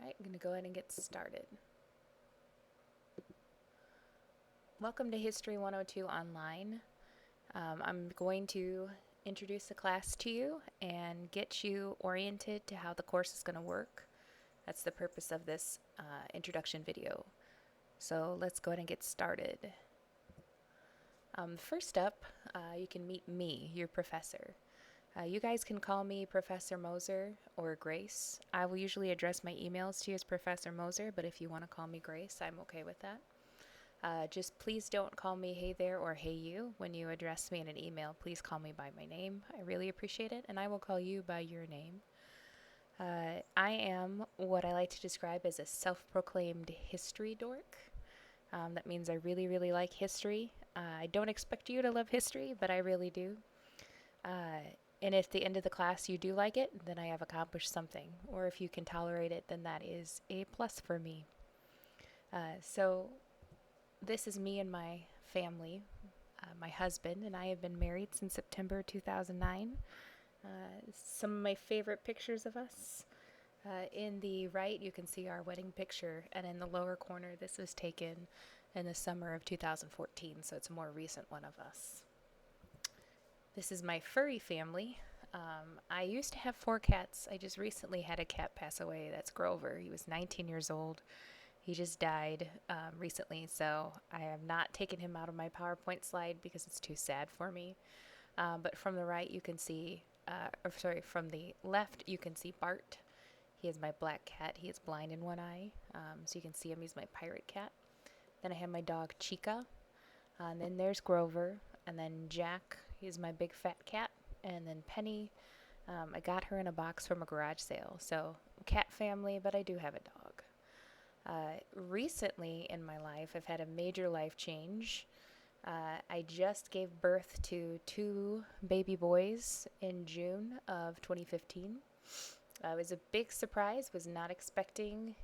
Alright, I'm going to go ahead and get started. Welcome to History 102 Online. I'm going to introduce the class to you and get you oriented to how the course is going to work. That's the purpose of this introduction video. So let's go ahead and get started. First up, you can meet me, your professor. You guys can call me Professor Moser or Grace. I will usually address my emails to you as Professor Moser, but if you want to call me Grace, I'm okay with that. Just please don't call me hey there or hey you. When you address me in an email, please call me by my name. I really appreciate it, and I will call you by your name. I am what I like to describe as a self-proclaimed history dork. That means I really, really like history. I don't expect you to love history, but I really do. And if at the end of the class you do like it, then I have accomplished something. Or if you can tolerate it, then that is a plus for me. So this is me and my family. My husband and I have been married since September 2009. Some of my favorite pictures of us. In the right, you can see our wedding picture, and in the lower corner, this was taken in the summer of 2014, so it's a more recent one of us. This is my furry family. I used to have 4 cats. I just recently had a cat pass away. That's Grover. He was 19 years old. He just died recently, so I have not taken him out of my PowerPoint slide because it's too sad for me. But from the right, you can see, from the left, you can see Bart. He is my black cat. He is blind in one eye, so you can see him. He's my pirate cat. Then I have my dog Chica, and then there's Grover, and then Jack. He's my big fat cat, and then Penny. I got her in a box from a garage sale, so cat family, but I do have a dog. Recently in my life, I've had a major life change. I just gave birth to 2 baby boys in June of 2015. It was a big surprise, was not expecting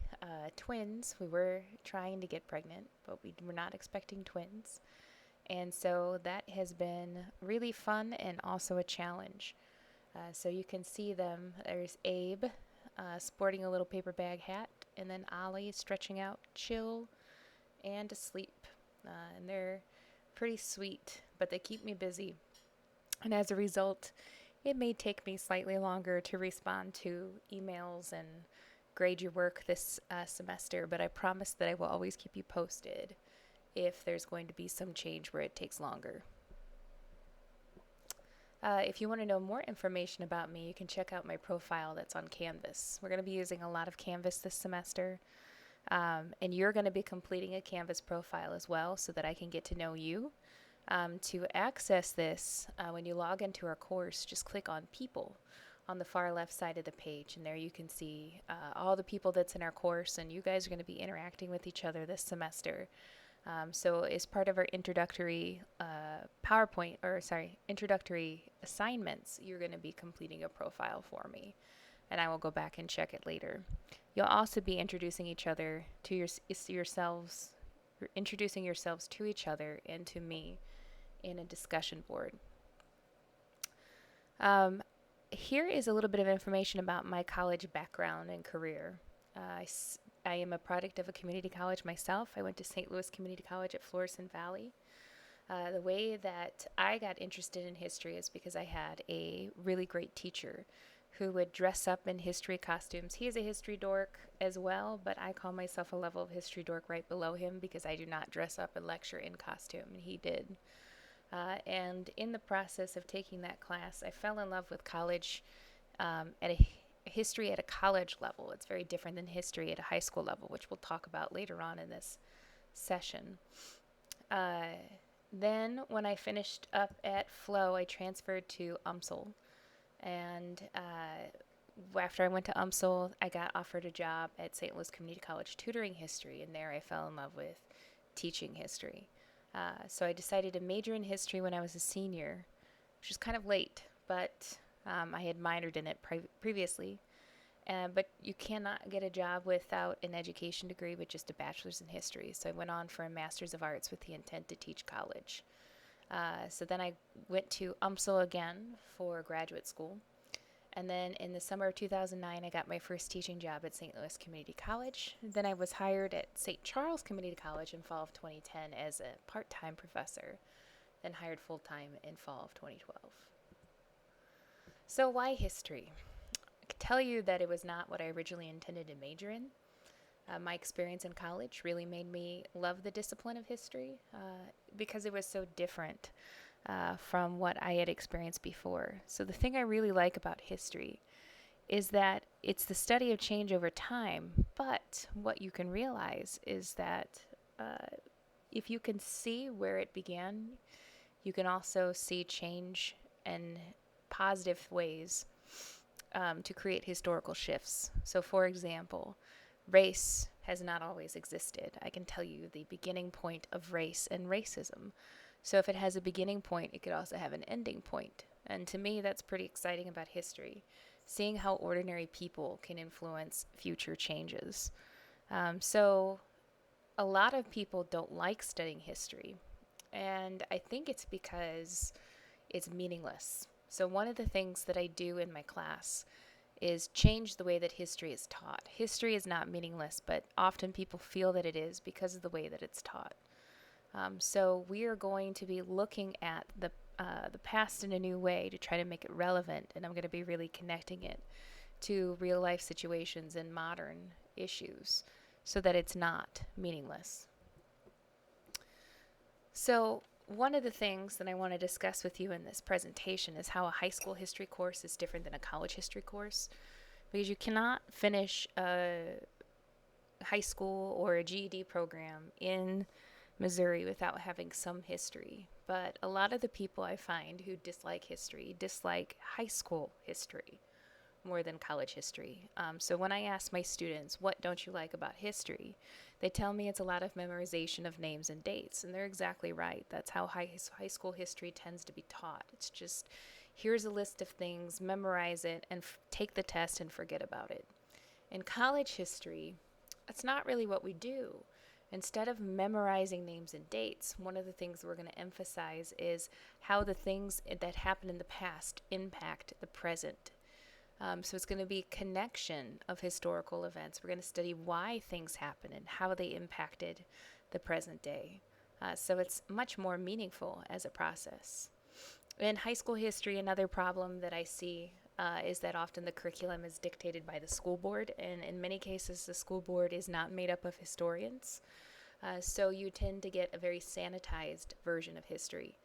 twins. We were trying to get pregnant, but we were not expecting twins. And so that has been really fun and also a challenge. So you can see them. There's Abe sporting a little paper bag hat, and then Ollie stretching out, chill, and asleep. And they're pretty sweet, but they keep me busy. And as a result, it may take me slightly longer to respond to emails and grade your work this semester, but I promise that I will always keep you posted if there's going to be some change where it takes longer. If you want to know more information about me, you can check out my profile that's on Canvas. We're going to be using a lot of Canvas this semester, and you're going to be completing a Canvas profile as well so that I can get to know you. To access this, when you log into our course, just click on People on the far left side of the page, and there you can see all the people that's in our course, and you guys are going to be interacting with each other this semester. So as part of our introductory introductory assignments, you're going to be completing a profile for me, and I will go back and check it later. You'll also be introducing each other to yourselves, introducing yourselves to each other and to me in a discussion board. Here is a little bit of information about my college background and career. I am a product of a community college myself. I went to St. Louis Community College at Florissant Valley. The way that I got interested in history is because I had a really great teacher who would dress up in history costumes. He is a history dork as well, but I call myself a level of history dork right below him because I do not dress up and lecture in costume, and he did. And in the process of taking that class, I fell in love with college at a history at a college level. It's very different than history at a high school level, which we'll talk about later on in this session. Then when I finished up at Flow, I transferred to UMSL. And after I went to UMSL, I got offered a job at St. Louis Community College tutoring history, and there I fell in love with teaching history. So I decided to major in history when I was a senior, which is kind of late, but I had minored in it previously. But you cannot get a job without an education degree with just a bachelor's in history. So I went on for a master's of arts with the intent to teach college. So then I went to UMSL again for graduate school. And then in the summer of 2009, I got my first teaching job at St. Louis Community College. Then I was hired at St. Charles Community College in fall of 2010 as a part-time professor, then hired full-time in fall of 2012. So why history? I can tell you that it was not what I originally intended to major in. My experience in college really made me love the discipline of history because it was so different from what I had experienced before. So the thing I really like about history is that it's the study of change over time, but what you can realize is that if you can see where it began, you can also see change in positive ways to create historical shifts. So, for example, race has not always existed. I can tell you the beginning point of race and racism. So if it has a beginning point, it could also have an ending point. And to me, that's pretty exciting about history, seeing how ordinary people can influence future changes. So a lot of people don't like studying history, and I think it's because it's meaningless. So one of the things that I do in my class is change the way that history is taught. History is not meaningless, but often people feel that it is because of the way that it's taught. So we are going to be looking at the past in a new way to try to make it relevant, and I'm going to be really connecting it to real life situations and modern issues so that it's not meaningless. So one of the things that I want to discuss with you in this presentation is how a high school history course is different than a college history course, because you cannot finish a high school or a GED program in Missouri without having some history. But a lot of the people I find who dislike history dislike high school history more than college history. So when I ask my students, what don't you like about history? They tell me it's a lot of memorization of names and dates, and they're exactly right. That's how high school history tends to be taught. It's just, here's a list of things, memorize it, and take the test and forget about it. In college history, that's not really what we do. Instead of memorizing names and dates, one of the things we're going to emphasize is how the things that happened in the past impact the present. So it's going to be connection of historical events. We're going to study why things happen and how they impacted the present day. So it's much more meaningful as a process. In high school history, another problem that I see is that often the curriculum is dictated by the school board, and in many cases the school board is not made up of historians. So you tend to get a very sanitized version of history.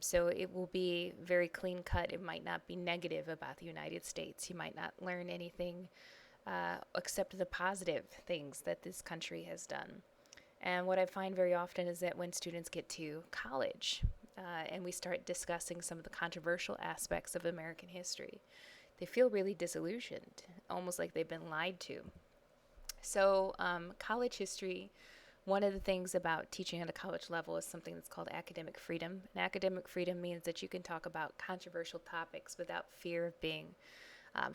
So it will be very clean cut. It might not be negative about the United States. You might not learn anything except the positive things that this country has done. And what I find very often is that when students get to college and we start discussing some of the controversial aspects of American history, they feel really disillusioned, almost like they've been lied to. So college history, one of the things about teaching at a college level is something that's called academic freedom. And academic freedom means that you can talk about controversial topics without fear of being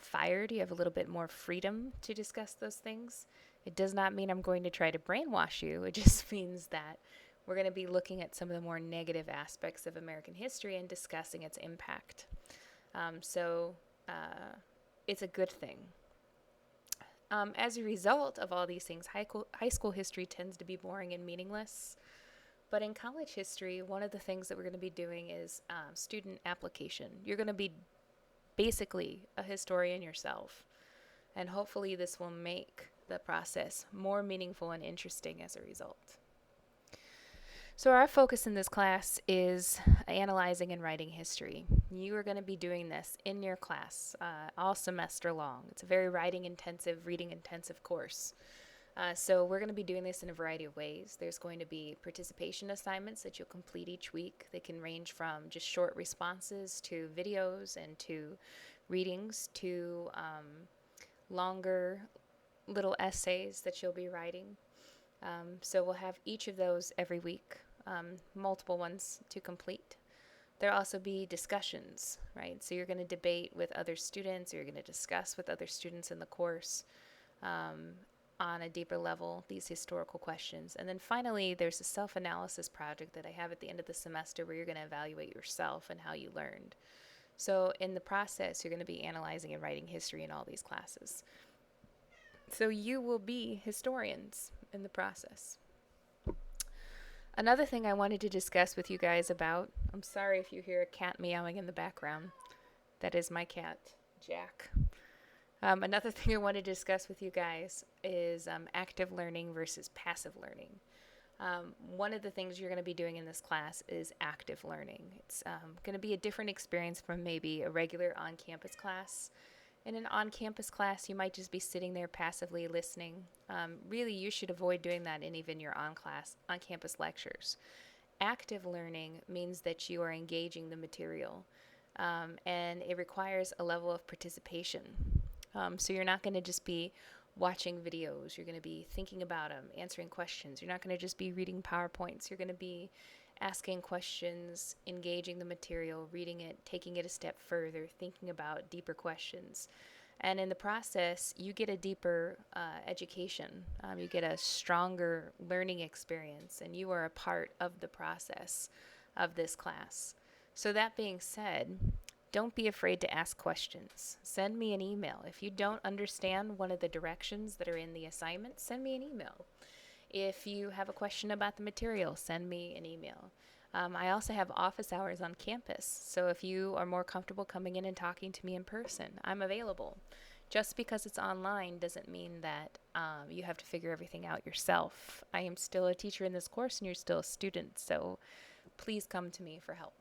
fired. You have a little bit more freedom to discuss those things. It does not mean I'm going to try to brainwash you. It just means that we're going to be looking at some of the more negative aspects of American history and discussing its impact. So it's a good thing. As a result of all these things, high school history tends to be boring and meaningless. But in college history, one of the things that we're going to be doing is student application. You're going to be basically a historian yourself. And hopefully this will make the process more meaningful and interesting as a result. So our focus in this class is analyzing and writing history. You are going to be doing this in your class all semester long. It's a very writing intensive, reading intensive course. So we're going to be doing this in a variety of ways. There's going to be participation assignments that you'll complete each week. They can range from just short responses to videos and to readings to longer little essays that you'll be writing. So we'll have each of those every week, multiple ones to complete. There'll also be discussions, right? So you're going to debate with other students, or you're going to discuss with other students in the course on a deeper level these historical questions. And then finally, there's a self-analysis project that I have at the end of the semester where you're going to evaluate yourself and how you learned. So in the process, you're going to be analyzing and writing history in all these classes. So you will be historians in the process. Another thing I wanted to discuss with you guys about, I'm sorry if you hear a cat meowing in the background. That is my cat, Jack. Another thing I want to discuss with you guys is active learning versus passive learning. One of the things you're going to be doing in this class is active learning. It's going to be a different experience from maybe a regular on-campus class. In an on-campus class, you might just be sitting there passively listening. Really, you should avoid doing that in even your on-campus lectures. Active learning means that you are engaging the material, and it requires a level of participation. So you're not going to just be watching videos. You're going to be thinking about them, answering questions. You're not going to just be reading PowerPoints. You're going to be asking questions, engaging the material, reading it, taking it a step further, thinking about deeper questions. And in the process, you get a deeper education. You get a stronger learning experience, and you are a part of the process of this class. So that being said, don't be afraid to ask questions. Send me an email. If you don't understand one of the directions that are in the assignment, send me an email. If you have a question about the material, send me an email. I also have office hours on campus, so if you are more comfortable coming in and talking to me in person, I'm available. Just because it's online doesn't mean that you have to figure everything out yourself. I am still a teacher in this course, and you're still a student, so please come to me for help.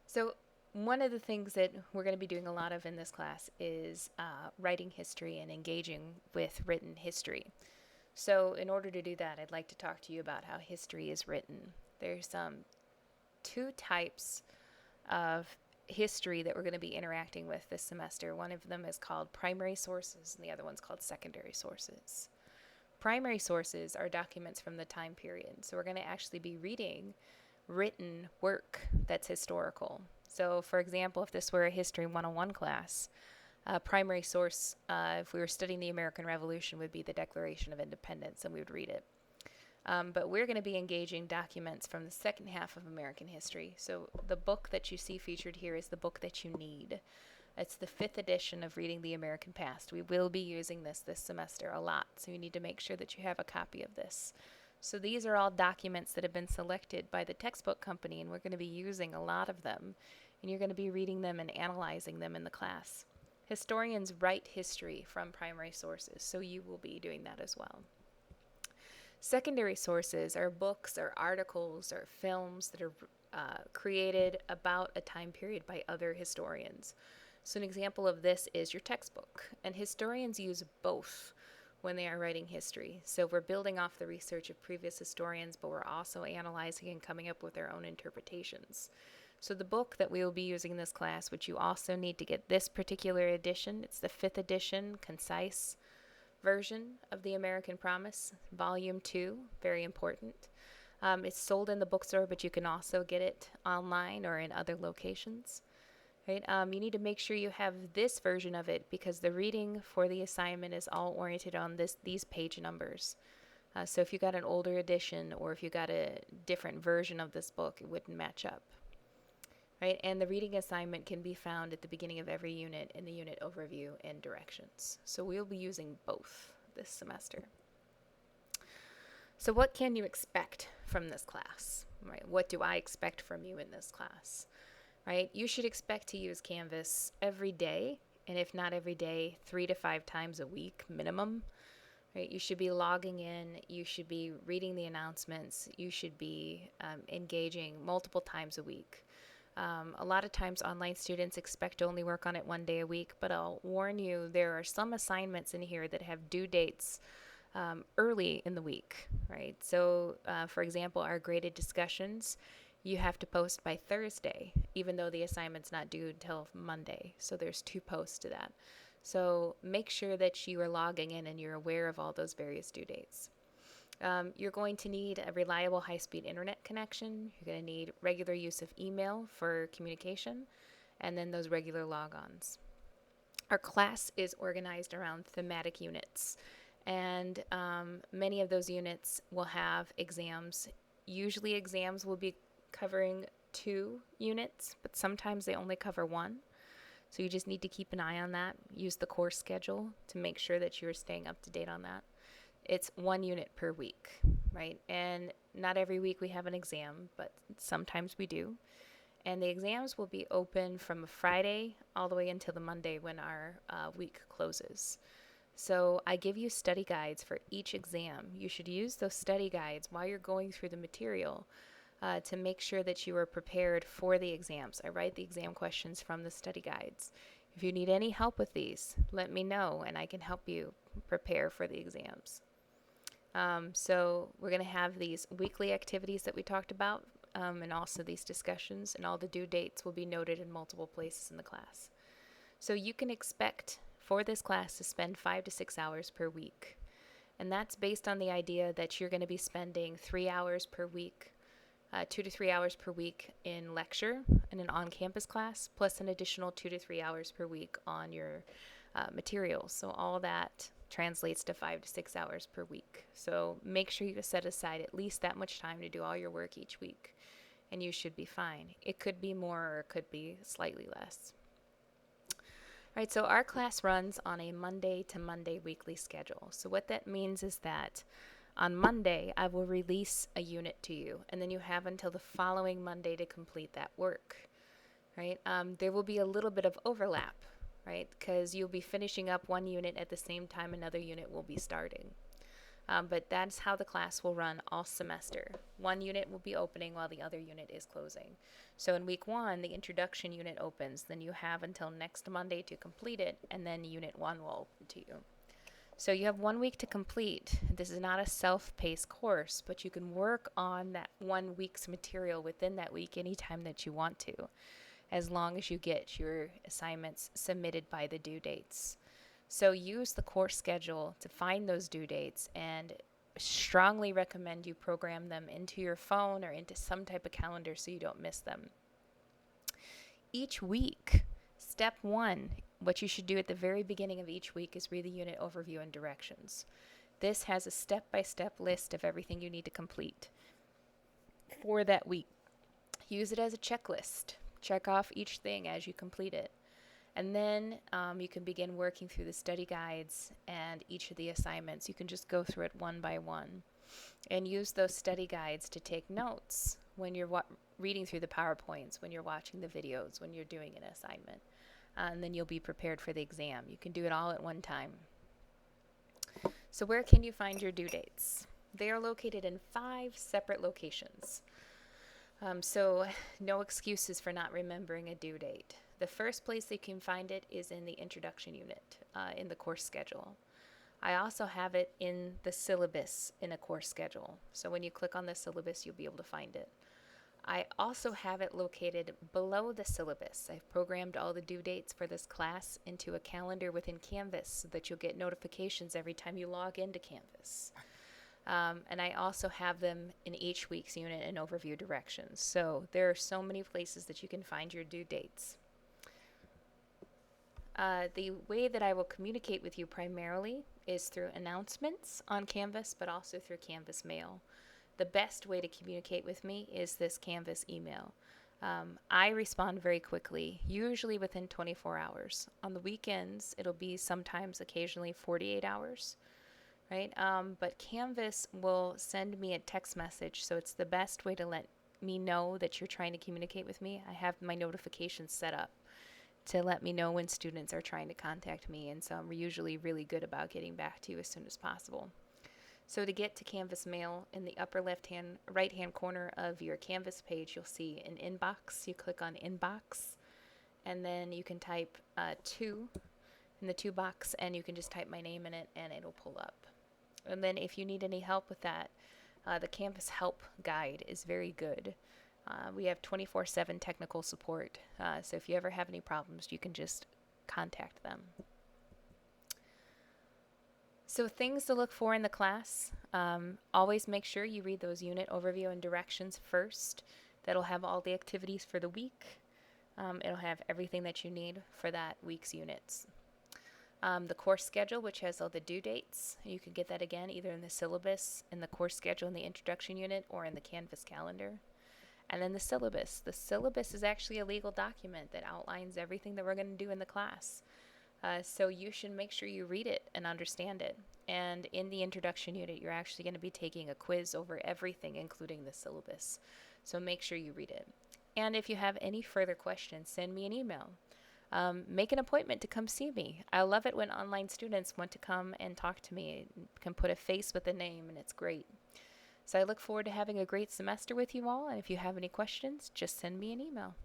So one of the things that we're going to be doing a lot of in this class is writing history and engaging with written history. So in order to do that, I'd like to talk to you about how history is written. There's two types of history that we're going to be interacting with this semester. One of them is called primary sources, and the other one's called secondary sources. Primary sources are documents from the time period. So we're going to actually be reading written work that's historical. So for example, if this were a History 101 class, primary source, if we were studying the American Revolution, would be the Declaration of Independence, and we would read it. But we're going to be engaging documents from the second half of American history. So the book that you see featured here is the book that you need. It's the 5th edition of Reading the American Past. We will be using this semester a lot, so you need to make sure that you have a copy of this. So these are all documents that have been selected by the textbook company, and we're going to be using a lot of them, and you're going to be reading them and analyzing them in the class. Historians write history from primary sources, so you will be doing that as well. Secondary sources are books or articles or films that are created about a time period by other historians. So an example of this is your textbook, and historians use both when they are writing history. So we're building off the research of previous historians, but we're also analyzing and coming up with our own interpretations. So the book that we will be using in this class, which you also need to get this particular edition, it's the 5th edition, concise version of the American Promise, Volume 2, very important. It's sold in the bookstore, but you can also get it online or in other locations. Right? You need to make sure you have this version of it because the reading for the assignment is all oriented on these page numbers. So if you got an older edition or if you got a different version of this book, it wouldn't match up. Right? And the reading assignment can be found at the beginning of every unit in the unit overview and directions. So we'll be using both this semester. So what can you expect from this class? Right? What do I expect from you in this class? Right? You should expect to use Canvas every day, and if not every day, 3 to 5 times a week minimum. Right? You should be logging in, you should be reading the announcements, you should be engaging multiple times a week. A lot of times online students expect to only work on it 1 day a week, but I'll warn you, there are some assignments in here that have due dates early in the week, right? So, for example, our graded discussions, you have to post by Thursday, even though the assignment's not due until Monday. So there's 2 posts to that. So make sure that you are logging in and you're aware of all those various due dates. You're going to need a reliable high-speed internet connection. You're going to need regular use of email for communication, and then those regular logons. Our class is organized around thematic units, and many of those units will have exams. Usually exams will be covering 2 units, but sometimes they only cover 1. So you just need to keep an eye on that. Use the course schedule to make sure that you're staying up to date on that. It's 1 unit per week, right? And not every week we have an exam, but sometimes we do. And the exams will be open from a Friday all the way until the Monday when our week closes. So I give you study guides for each exam. You should use those study guides while you're going through the material to make sure that you are prepared for the exams. I write the exam questions from the study guides. If you need any help with these, let me know and I can help you prepare for the exams. So we're going to have these weekly activities that we talked about, and also these discussions, and all the due dates will be noted in multiple places in the class. So you can expect for this class to spend 5 to 6 hours per week. And that's based on the idea that you're going to be spending 3 hours per week, 2 to 3 hours per week in lecture in an on-campus class, plus an additional 2 to 3 hours per week on your materials. So all that translates to 5 to 6 hours per week. So make sure you set aside at least that much time to do all your work each week, and you should be fine. It could be more or it could be slightly less. All right, so our class runs on a Monday to Monday weekly schedule. So what that means is that on Monday, I will release a unit to you, and then you have until the following Monday to complete that work, right? There will be a little bit of overlap, right? Because you'll be finishing up one unit at the same time another unit will be starting. But that's how the class will run all semester. One unit will be opening while the other unit is closing. So in week 1, the introduction unit opens. Then you have until next Monday to complete it, and then unit 1 will open to you. So you have 1 week to complete. This is not a self-paced course, but you can work on that 1 week's material within that week anytime that you want to, as long as you get your assignments submitted by the due dates. So use the course schedule to find those due dates, and strongly recommend you program them into your phone or into some type of calendar so you don't miss them. Each week, step 1, what you should do at the very beginning of each week is read the unit overview and directions. This has a step-by-step list of everything you need to complete for that week. Use it as a checklist. Check off each thing as you complete it. And then you can begin working through the study guides and each of the assignments. You can just go through it one by one and use those study guides to take notes when you're reading through the PowerPoints, when you're watching the videos, when you're doing an assignment. And then you'll be prepared for the exam. You can do it all at one time. So where can you find your due dates? They are located in 5 separate locations. So no excuses for not remembering a due date. The first place you can find it is in the introduction unit in the course schedule. I also have it in the syllabus in a course schedule. So when you click on the syllabus, you'll be able to find it. I also have it located below the syllabus. I've programmed all the due dates for this class into a calendar within Canvas so that you'll get notifications every time you log into Canvas. And I also have them in each week's unit and overview directions. So there are so many places that you can find your due dates. The way that I will communicate with you primarily is through announcements on Canvas, but also through Canvas mail. The best way to communicate with me is this Canvas email. I respond very quickly, usually within 24 hours. On the weekends, it'll be sometimes occasionally 48 hours, right? But Canvas will send me a text message, so it's the best way to let me know that you're trying to communicate with me. I have my notifications set up to let me know when students are trying to contact me, and so I'm usually really good about getting back to you as soon as possible. So to get to Canvas Mail, in the upper right-hand corner of your Canvas page, you'll see an inbox. You click on inbox, and then you can type 2 in the 2 box, and you can just type my name in it, and it'll pull up. And then if you need any help with that, the Canvas Help Guide is very good. We have 24/7 technical support, so if you ever have any problems, you can just contact them. So things to look for in the class, always make sure you read those unit overview and directions first. That'll have all the activities for the week. It'll have everything that you need for that week's units. The course schedule, which has all the due dates. You can get that again either in the syllabus, in the course schedule in the introduction unit, or in the Canvas calendar. And then the syllabus. The syllabus is actually a legal document that outlines everything that we're going to do in the class. So you should make sure you read it and understand it. And in the introduction unit, you're actually going to be taking a quiz over everything, including the syllabus. So make sure you read it. And if you have any further questions, send me an email. Make an appointment to come see me. I love it when online students want to come and talk to me. It can put a face with a name, and it's great. So I look forward to having a great semester with you all. And if you have any questions, just send me an email.